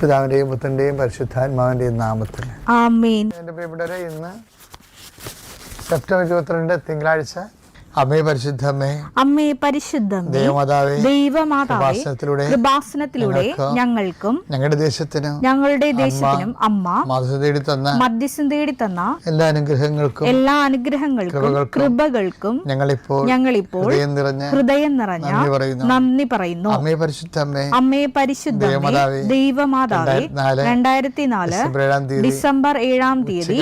പിതാവിൻ്റെയും പുത്രൻ്റെയും പരിശുദ്ധാത്മാവിൻ്റെയും നാമത്തിൽ ആമേൻ. എൻ്റെ പ്രിയപ്പെട്ടവരെ, ഇന്ന് സെപ്റ്റംബർ 22 തിങ്കളാഴ്ച. അമ്മേ പരിശുദ്ധമ്മേ, അമ്മേ പരിശുദ്ധമേ, ദൈവമാതാവേ, ദൈവമാതാവേ, കൃപാസനത്തിലൂടെ ഞങ്ങൾക്കും ഞങ്ങളുടെ ദേശത്തിനും അമ്മ മധ്യസ്ഥം തേടി തന്ന എല്ലാ അനുഗ്രഹങ്ങൾക്കും കൃപകൾക്കും ഞങ്ങളിപ്പോൾ ഹൃദയം നിറഞ്ഞ നന്ദി പറയുന്നു. അമ്മേ പരിശുദ്ധമ്മേ, അമ്മേ പരിശുദ്ധമേ, ദൈവമാതാവേ, 2004 ഡിസംബർ 7 തീയതി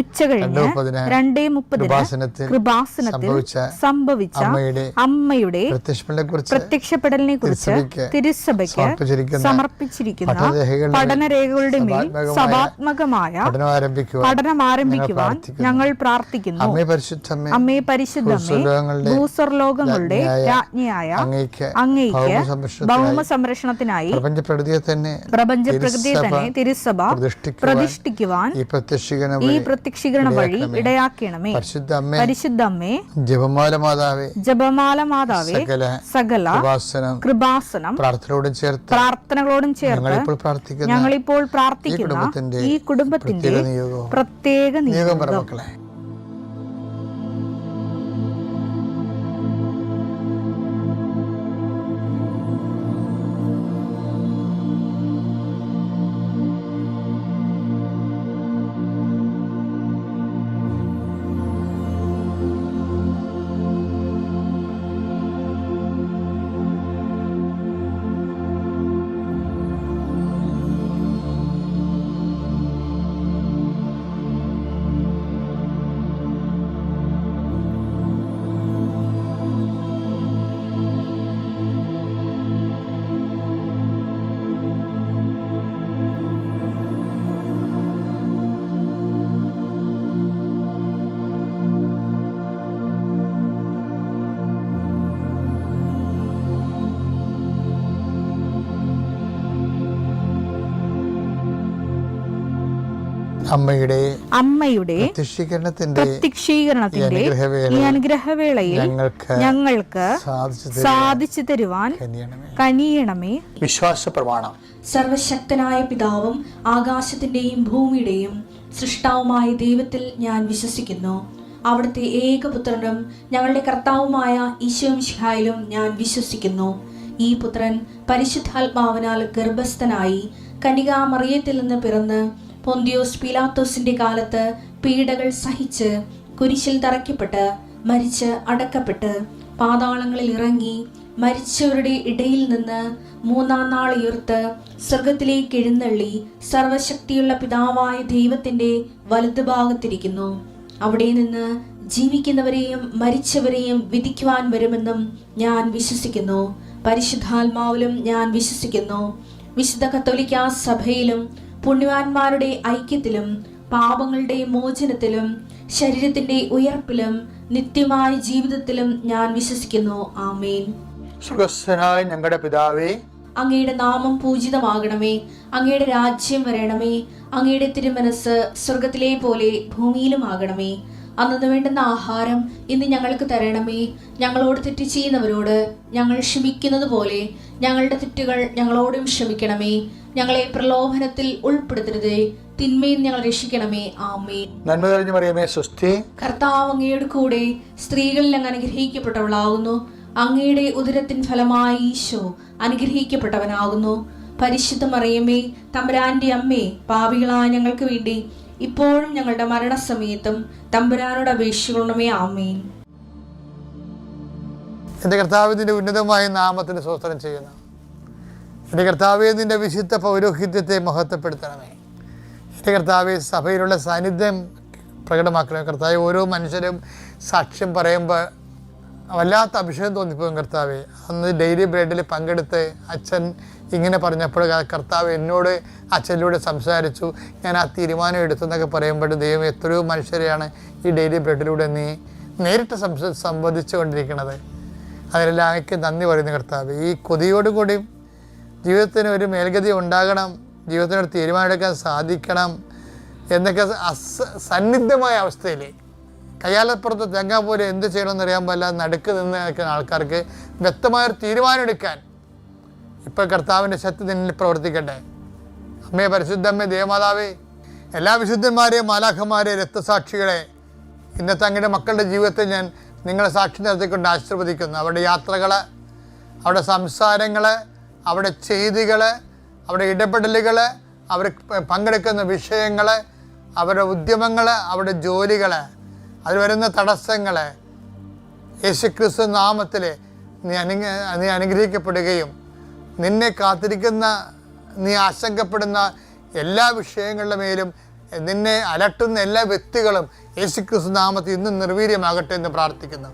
ഉച്ചകഴിഞ്ഞ് 2:30 കൃപാസനത്തിൽ സംഭവിച്ച അമ്മയുടെ പ്രത്യക്ഷപ്പെടലിനെ കുറിച്ച് തിരുസഭയ്ക്ക് സമർപ്പിച്ചിരിക്കുന്ന പഠനരേഖകളുടെ മേൽ സഭാത്മകമായ പഠനം ആരംഭിക്കുവാൻ ഞങ്ങൾ പ്രാർത്ഥിക്കുന്നു. അമ്മേ പരിശുദ്ധമേ, ഭൂസ്വർലോകങ്ങളുടെ രാജ്ഞിയായ അങ്ങേയ്ക്ക് ഭൗമ സംരക്ഷണത്തിനായി പ്രപഞ്ചപ്രകൃതിയെ തന്നെ തിരുസഭ പ്രതിഷ്ഠിക്കുവാൻ ഈ പ്രത്യക്ഷീകരണം വഴി ഇടയാക്കണമേ. പരിശുദ്ധമ്മേ, ജപമാല മാതാവേ, സകല കൃപാസനം പ്രാർത്ഥനകളോടും ചേർത്ത് ഞങ്ങളിപ്പോൾ പ്രാർത്ഥിക്കുന്ന ഈ കുടുംബത്തിന്റെ പ്രത്യേക നിയോഗം. അമ്മയുടെ പ്രത്യക്ഷീകരണത്തിന്റെ ഈ അനുഗ്രഹവേളയിൽ ഞങ്ങൾക്ക് സാധിച്ചു തരുവാൻ കനിയണമേ. വിശ്വാസ പ്രമാണം. സർവശക്തനായ പിതാവും ആകാശത്തിന്റെയും ഭൂമിയുടെയും സൃഷ്ടാവുമായ ദൈവത്തിൽ ഞാൻ വിശ്വസിക്കുന്നു. അവിടുത്തെ ഏകപുത്രനും ഞങ്ങളുടെ കർത്താവുമായ ഈശോ മിശിഹായിലും ഞാൻ വിശ്വസിക്കുന്നു. ഈ പുത്രൻ പരിശുദ്ധാത്മാവിനാൽ ഗർഭസ്ഥനായി കന്യകാമറിയത്തിൽ നിന്ന് പിറന്ന് പൊന്തിയോസ് പീലാത്തോസിന്റെ കാലത്ത് പീഡകൾ സഹിച്ച് കുരിശിൽ തറയ്ക്കപ്പെട്ട് മരിച്ച് അടക്കപ്പെട്ട് പാതാളങ്ങളിൽ ഇറങ്ങി മരിച്ചവരുടെ ഇടയിൽ നിന്ന് 3-ാം നാൾ ഉയർത്ത് സ്വർഗത്തിലേക്ക് എഴുന്നള്ളി സർവശക്തിയുള്ള പിതാവായ ദൈവത്തിന്റെ വലതുഭാഗത്തിരിക്കുന്നു. അവിടെ നിന്ന് ജീവിക്കുന്നവരെയും മരിച്ചവരെയും വിധിക്കുവാൻ വരുമെന്നും ഞാൻ വിശ്വസിക്കുന്നു. പരിശുദ്ധാത്മാവിലും ഞാൻ വിശ്വസിക്കുന്നു. വിശുദ്ധ കത്തോലിക്കാ സഭയിലും പുണ്യവാന്മാരുടെ ഐക്യത്തിലും പാപങ്ങളുടെ മോചനത്തിലും ശരീരത്തിന്റെ ഉയർപ്പിലും നിത്യമായ ജീവിതത്തിലും ഞാൻ വിശ്വസിക്കുന്നു. ആമേൻ. സ്വർഗ്ഗസ്ഥനായ ഞങ്ങളുടെ പിതാവേ, അങ്ങയുടെ നാമം പൂജിതമാകണമേ. അങ്ങയുടെ രാജ്യം വരണമേ. അങ്ങയുടെ തിരുമനസ് സ്വർഗത്തിലെ പോലെ ഭൂമിയിലും ആകണമേ. അന്നു വേണ്ടുന്ന ആഹാരം ഇന്ന് ഞങ്ങൾക്ക് തരണമേ. ഞങ്ങളോട് തെറ്റ് ചെയ്യുന്നവരോട് ഞങ്ങൾ ക്ഷമിക്കുന്നത് പോലെ ഞങ്ങളുടെ തെറ്റുകൾ ഞങ്ങളോടും ക്ഷമിക്കണമേ. ഞങ്ങളെ പ്രലോഭനത്തിൽ ഉൾപ്പെടുത്തരുതേ, തിന്മയിൽ ഞങ്ങൾ രക്ഷിക്കണമേ. ആമേൻ. നന്മ നിറഞ്ഞ മറിയമേ, സ്വസ്തി. കർത്താവ് അങ്ങയുടെ കൂടെ സ്ത്രീകളിൽ അങ്ങ് അനുഗ്രഹിക്കപ്പെട്ടവളാകുന്നു. അങ്ങയുടെ ഉദരത്തിൻ ഫലമായി ഈശോ അനുഗ്രഹിക്കപ്പെട്ടവനാകുന്നു. പരിശുദ്ധ മറിയമേ, തമ്പുരാന്റെ അമ്മേ, പാപികളായ ഞങ്ങൾക്ക് വേണ്ടി ഇപ്പോഴും ഞങ്ങളുടെ മരണസമയത്തും തമ്പുരാനോട് അപേക്ഷിക്കണമേ. ആമേൻ. എൻ്റെ കർത്താവിൻ്റെ ഉന്നതമായ നാമത്തിന് സ്തോത്രം ചെയ്യുന്നു. എൻ്റെ കർത്താവേ, നിൻ്റെ വിശുദ്ധ പൗരോഹിത്യത്തെ മഹത്വപ്പെടുത്തണമേ. എൻ്റെ കർത്താവേ, സഭയിലുള്ള സാന്നിധ്യം പ്രകടമാക്കണമേ. കർത്താവേ, ഓരോ മനുഷ്യരും സാക്ഷ്യം പറയുമ്പോൾ വല്ലാത്ത അഭിഷേകം തോന്നിപ്പോകും. കർത്താവേ, അന്ന് ഡെയിലി ബ്രെഡിൽ പങ്കെടുത്ത് അച്ഛൻ ഇങ്ങനെ പറഞ്ഞപ്പോൾ കർത്താവ് എന്നോട് അച്ഛനിലൂടെ സംസാരിച്ചു, ഞാൻ ആ തീരുമാനം എടുത്തു എന്നൊക്കെ പറയുമ്പോൾ ദൈവം എത്രയോ മനുഷ്യരെയാണ് ഈ ഡെയിലി ബ്രെഡിലൂടെ നീ നേരിട്ട് സംവദിച്ചു കൊണ്ടിരിക്കുന്നത്. അതിലെല്ലാം അങ്ങേക്ക് നന്ദി പറയുന്നു. കർത്താവ്, ഈ കൊതിയോടുകൂടി ജീവിതത്തിന് ഒരു മേൽഗതി ഉണ്ടാകണം, ജീവിതത്തിനൊരു തീരുമാനമെടുക്കാൻ സാധിക്കണം എന്നൊക്കെ സന്നിഗ്ധമായ അവസ്ഥയിൽ കയ്യാലപ്പുറത്ത് തെങ്ങാൻ പോലെ എന്ത് ചെയ്യണമെന്ന് അറിയാൻ പാടില്ല നടുക്ക് നിന്ന് നിൽക്കുന്ന ആൾക്കാർക്ക് വ്യക്തമായൊരു തീരുമാനം എടുക്കാൻ ഇപ്പോൾ കർത്താവിൻ്റെ ശക്തി നിന്നിൽ പ്രവർത്തിക്കട്ടെ. അമ്മേ, പരിശുദ്ധമ്മേ, ദേവമാതാവേ, എല്ലാ വിശുദ്ധന്മാരെയും മാലാഖമാരെയും രക്തസാക്ഷികളെ ഇന്നത്തെ അങ്ങയുടെ മക്കളുടെ ജീവിതത്തെ ഞാൻ നിങ്ങളെ സാക്ഷി നിർത്തിക്കൊണ്ട് ആശീർവദിക്കുന്നു. അവരുടെ യാത്രകൾ, അവരുടെ സംസാരങ്ങൾ, അവരുടെ ചെയ്തികൾ, അവരുടെ ഇടപെടലുകൾ, അവർ പങ്കെടുക്കുന്ന വിഷയങ്ങൾ, അവരുടെ ഉദ്യമങ്ങൾ, അവരുടെ ജോലികൾ, അതിൽ വരുന്ന തടസ്സങ്ങൾ യേശുക്രിസ്തു നാമത്തിൽ നീ അനുഗ്രഹിക്കപ്പെടുകയും നിന്നെ കാത്തിരിക്കുന്ന, നീ ആശങ്കപ്പെടുന്ന എല്ലാ വിഷയങ്ങളുടെ മേലും നിന്നെ അലട്ടുന്ന എല്ലാ വ്യക്തികളും യേശുക്രിസ്തു നാമത്തിൽ ഇന്നും നിർവീര്യമാകട്ടെ എന്ന് പ്രാർത്ഥിക്കുന്നു.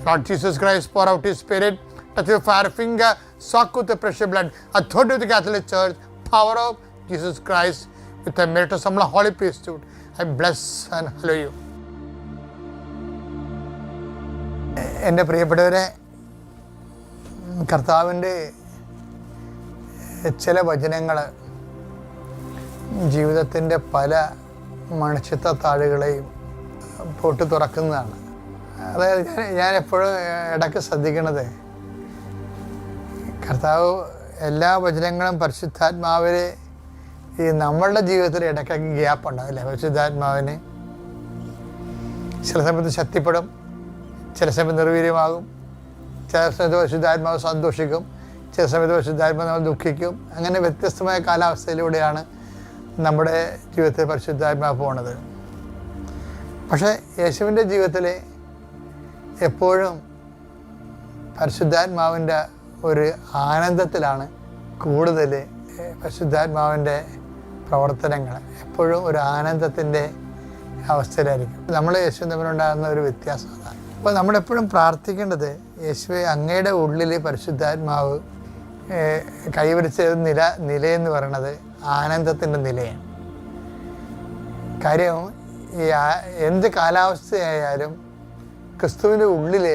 Lord Jesus Christ, pour out His Spirit, touch your fire finger, soak with the precious blood, authority of the Catholic Church, power of Jesus Christ, with the merit of some holy priesthood. I bless and hallow you. എൻ്റെ പ്രിയപ്പെട്ടവരെ, കർത്താവിൻ്റെ ചില വചനങ്ങൾ ജീവിതത്തിൻ്റെ പല മണിച്ചിത്ത താളുകളെയും പൊട്ടി തുറക്കുന്നതാണ്. അതായത് ഞാൻ എപ്പോഴും ഇടയ്ക്ക് ശ്രദ്ധിക്കണത്, കർത്താവ് എല്ലാ വചനങ്ങളും പരിശുദ്ധാത്മാവിന് ഈ നമ്മളുടെ ജീവിതത്തിൽ ഇടയ്ക്കൊക്കെ ഗ്യാപ്പ് ഉണ്ടാവില്ലേ? പരിശുദ്ധാത്മാവിന് ചില സമയത്ത് ശക്തിപ്പെടും, ചില സമയത്ത് നിർവീര്യമാകും, ചില സമയത്ത് പരിശുദ്ധാത്മാവ് സന്തോഷിക്കും, ചില സമയത്ത് പരിശുദ്ധാത്മാവ് നമ്മൾ ദുഃഖിക്കും. അങ്ങനെ വ്യത്യസ്തമായ കാലാവസ്ഥയിലൂടെയാണ് നമ്മുടെ ജീവിതത്തിൽ പരിശുദ്ധാത്മാവ് പോണത്. പക്ഷേ യേശുവിൻ്റെ ജീവിതത്തിൽ എപ്പോഴും പരിശുദ്ധാത്മാവിൻ്റെ ഒരു ആനന്ദത്തിലാണ് കൂടുതൽ. പരിശുദ്ധാത്മാവിൻ്റെ പ്രവർത്തനങ്ങൾ എപ്പോഴും ഒരു ആനന്ദത്തിൻ്റെ അവസ്ഥയിലായിരിക്കും. നമ്മൾ യേശു തമ്മിലുണ്ടാകുന്ന ഒരു വ്യത്യാസം അതാണ്. അപ്പോൾ നമ്മളെപ്പോഴും പ്രാർത്ഥിക്കേണ്ടത്, യേശുവെ, അങ്ങയുടെ ഉള്ളിൽ പരിശുദ്ധാത്മാവ് കൈവരിച്ച നിലയെന്ന് പറയണത് ആനന്ദത്തിൻ്റെ നിലയാണ്. കാര്യം എന്ത് കാലാവസ്ഥയായാലും ക്രിസ്തുവിൻ്റെ ഉള്ളിൽ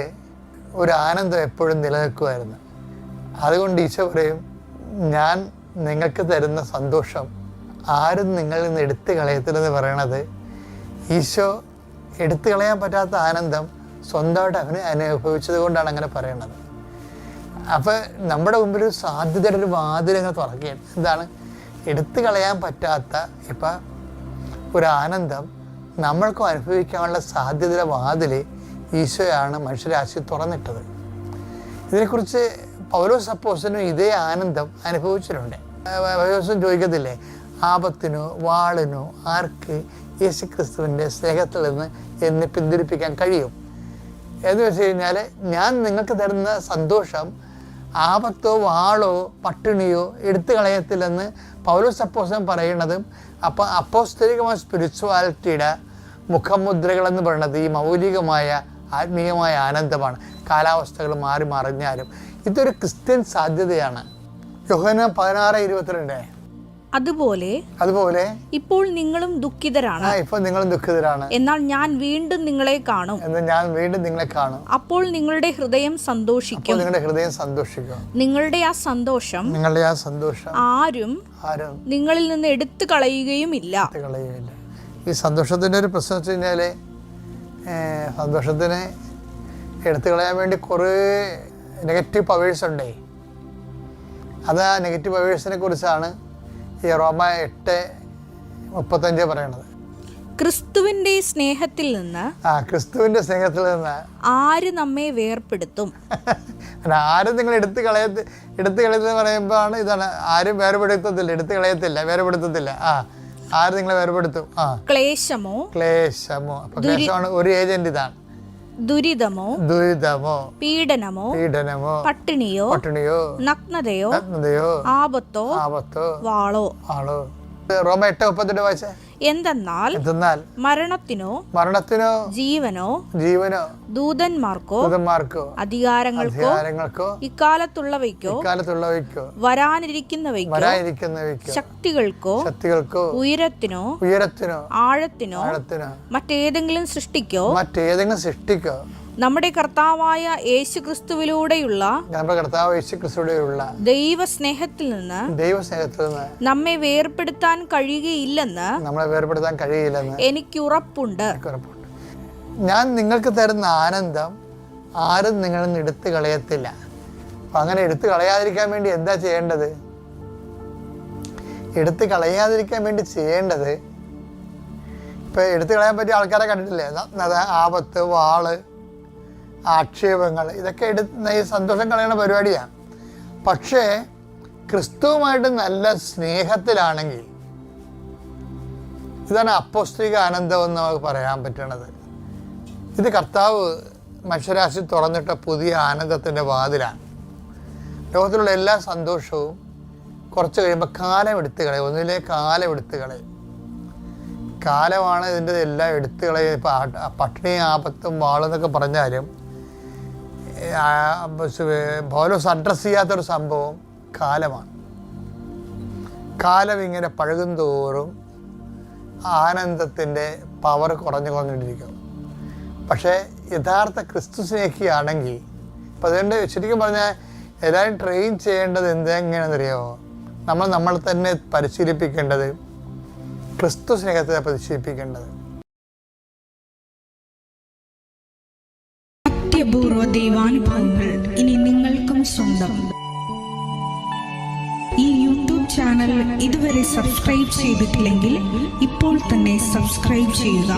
ഒരു ആനന്ദം എപ്പോഴും നിലനിൽക്കുമായിരുന്നു. അതുകൊണ്ട് ഈശോ പറയും, ഞാൻ നിങ്ങൾക്ക് തരുന്ന സന്തോഷം ആരും നിങ്ങളിൽ നിന്ന് എടുത്തു കളയത്തില്ലെന്ന് പറയണത് ഈശോ എടുത്തു കളയാൻ പറ്റാത്ത ആനന്ദം സ്വന്തമായിട്ട് അവന് അനുഭവിച്ചത് കൊണ്ടാണ് അങ്ങനെ പറയണത്. അപ്പോൾ നമ്മുടെ മുമ്പിൽ ഒരു സാധ്യതയുടെ ഒരു വാതിലങ്ങ് തുറക്കുകയാണ്. എന്താണ്? എടുത്തു കളയാൻ പറ്റാത്ത ഇപ്പം ഒരു ആനന്ദം നമ്മൾക്കും അനുഭവിക്കാനുള്ള സാധ്യതയുടെ വാതിൽ ഈശോയാണ് മനുഷ്യരാശി തുറന്നിട്ടത്. ഇതിനെക്കുറിച്ച് പൗലോസ് അപ്പോസ്തലനും ഇതേ ആനന്ദം അനുഭവിച്ചിട്ടുണ്ട്. പൗലോസും ചോദിക്കത്തില്ലേ, ആപത്തിനോ വാളിനോ ആർക്ക് യേശുക്രിസ്തുവിൻ്റെ സ്നേഹത്തിൽ നിന്ന് എന്നെ പിന്തിരിപ്പിക്കാൻ കഴിയും എന്ന് വെച്ച് കഴിഞ്ഞാൽ, ഞാൻ നിങ്ങൾക്ക് തരുന്ന സന്തോഷം ആപത്തോ വാളോ പട്ടിണിയോ എടുത്തു കളയത്തില്ലെന്ന് പൗലോസ് അപ്പോസ്തലൻ പറയുന്നതും, അപ്പം അപ്പോസ്തലികമായ സ്പിരിച്വാലിറ്റിയുടെ മുഖമുദ്രകളെന്ന് പറയുന്നത് ഈ മൗലികമായ ആത്മീയമായ ആനന്ദമാണ്. കാലാവസ്ഥകൾ മാറി മറിഞ്ഞാലും ഇതൊരു ക്രിസ്ത്യൻ സാധ്യതയാണ്. യോഹന്നാൻ 16:22. അതുപോലെ ഇപ്പോൾ നിങ്ങളും ദുഃഖിതരാണ്, ഇപ്പോൾ നിങ്ങളും ദുഃഖിതരാണ്, എന്നാൽ ഞാൻ വീണ്ടും നിങ്ങളെ കാണും, അപ്പോൾ നിങ്ങളുടെ ഹൃദയം സന്തോഷിക്കും. നിങ്ങളുടെ ആ സന്തോഷം ആരും നിങ്ങളിൽ നിന്ന് എടുത്തു കളയുകയുമില്ല. ഈ സന്തോഷത്തിൻ്റെ ഒരു പ്രശ്നം വെച്ച് കഴിഞ്ഞാൽ, സന്തോഷത്തിന് എടുത്തു കളയാൻ വേണ്ടി കുറേ നെഗറ്റീവ് പവേഴ്സ് ഉണ്ടേ. അത് ആ നെഗറ്റീവ് പവേഴ്സിനെ കുറിച്ചാണ് ഈ റോമ 8:35 പറയണത്. ക്രിസ്തുവിന്റെ സ്നേഹത്തിൽ നിന്ന് ആര് നമ്മെ വേർപെടുത്തും? ആരും നിങ്ങൾ എടുത്തു കളയത്തെന്ന് പറയുമ്പോഴാണ് ഇതാണ്. ആരും വേർപെടുത്തത്തില്ല, എടുത്തു കളയത്തില്ല, വേർപെടുത്തത്തില്ല. ആര് നിങ്ങളെ വേർപെടുത്തും? ക്ലേശമോ അപ്പൊ ക്ലേശമാണ് ഒരു ഏജന്റ്. ഇതാണ് ദുരിതമോ പീഡനമോ പട്ടിണിയോ നഗ്നതയോ ആപത്തോ വാളോ. റോമ 8:32 വായിച്ചേ. എന്തെന്നാൽ മരണത്തിനോ ജീവനോ ദൂതന്മാർക്കോ അധികാരങ്ങൾക്കോ ഇക്കാലത്തുള്ളവയ്ക്കോ വരാനിരിക്കുന്നവയ്ക്കോ ശക്തികൾക്കോ ഉയരത്തിനോ ആഴത്തിനോ മറ്റേതെങ്കിലും സൃഷ്ടിക്കോ നമ്മുടെ കർത്താവായ യേശുക്രിസ്തുവിലൂടെയുള്ള ദൈവസ്നേഹത്തിൽ നിന്ന് നമ്മെ വേർപെടുത്താൻ കഴിയുകയില്ലെന്ന് എനിക്ക് ഉറപ്പുണ്ട്. ഞാൻ നിങ്ങൾക്ക് തരുന്ന ആനന്ദം ആരും നിങ്ങളിൽ നിന്ന് എടുത്തു കളയത്തില്ല. അപ്പം അങ്ങനെ എടുത്തു കളയാതിരിക്കാൻ വേണ്ടി എന്താ ചെയ്യേണ്ടത്? എടുത്ത് കളയാതിരിക്കാൻ വേണ്ടി ചെയ്യേണ്ടത്, ഇപ്പം എടുത്തു കളയാൻ പറ്റിയ ആൾക്കാരെ കണ്ടിട്ടില്ലേ? ആപത്ത്, വാള്, ആക്ഷേപങ്ങൾ, ഇതൊക്കെ ഈ സന്തോഷം കളയുന്ന പരിപാടിയാണ്. പക്ഷേ ക്രിസ്തുവുമായിട്ട് നല്ല സ്നേഹത്തിലാണെങ്കിൽ, ഇതാണ് അപ്പോസ്തലിക ആനന്ദം എന്ന് നമുക്ക് പറയാൻ പറ്റണത്. ഇത് കർത്താവ് മനുഷ്യരാശി തുറന്നിട്ട പുതിയ ആനന്ദത്തിൻ്റെ വാതിലാണ്. ലോകത്തിലുള്ള എല്ലാ സന്തോഷവും കുറച്ച് കഴിയുമ്പോൾ കാലം എടുത്തു കളയും. ഒന്നിലെ കാലം എടുത്തു കളയും. കാലമാണ് ഇതിൻ്റെ എല്ലാം എടുത്തു കളയും. ഇപ്പം പട്ടിണി, ആപത്തും വാളെന്നൊക്കെ പറഞ്ഞാലും പൗലോസ് അഡ്രസ്സ് ചെയ്യാത്തൊരു സംഭവം കാലമാണ്. കാലം ഇങ്ങനെ പഴകും തോറും ആനന്ദത്തിൻ്റെ പവർ കുറഞ്ഞുകൊണ്ടിരിക്കും. പക്ഷേ യഥാർത്ഥ ക്രിസ്തു സ്നേഹിയാണെങ്കിൽ, അപ്പം അതുകൊണ്ട് ശരിക്കും പറഞ്ഞാൽ എല്ലാവരും ട്രെയിൻ ചെയ്യേണ്ടത് എങ്ങനെയാണെന്നറിയാമോ? നമ്മൾ തന്നെ പരിശീലിപ്പിക്കേണ്ടത് ക്രിസ്തു സ്നേഹത്തെ പരിശീലിപ്പിക്കേണ്ടത്. അത്യപൂർവ ദൈവാനുഭവങ്ങൾ ഇനി നിങ്ങൾക്കും സ്വന്തം. ഈ യൂട്യൂബ് ചാനൽ ഇതുവരെ സബ്സ്ക്രൈബ് ചെയ്തിട്ടില്ലെങ്കിൽ ഇപ്പോൾ തന്നെ സബ്സ്ക്രൈബ് ചെയ്യുക.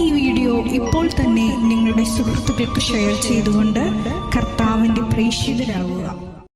ഈ വീഡിയോ ഇപ്പോൾ തന്നെ നിങ്ങളുടെ സുഹൃത്തുക്കൾക്ക് ഷെയർ ചെയ്തുകൊണ്ട് കർത്താവിൻ്റെ പ്രേക്ഷിതരാകുക.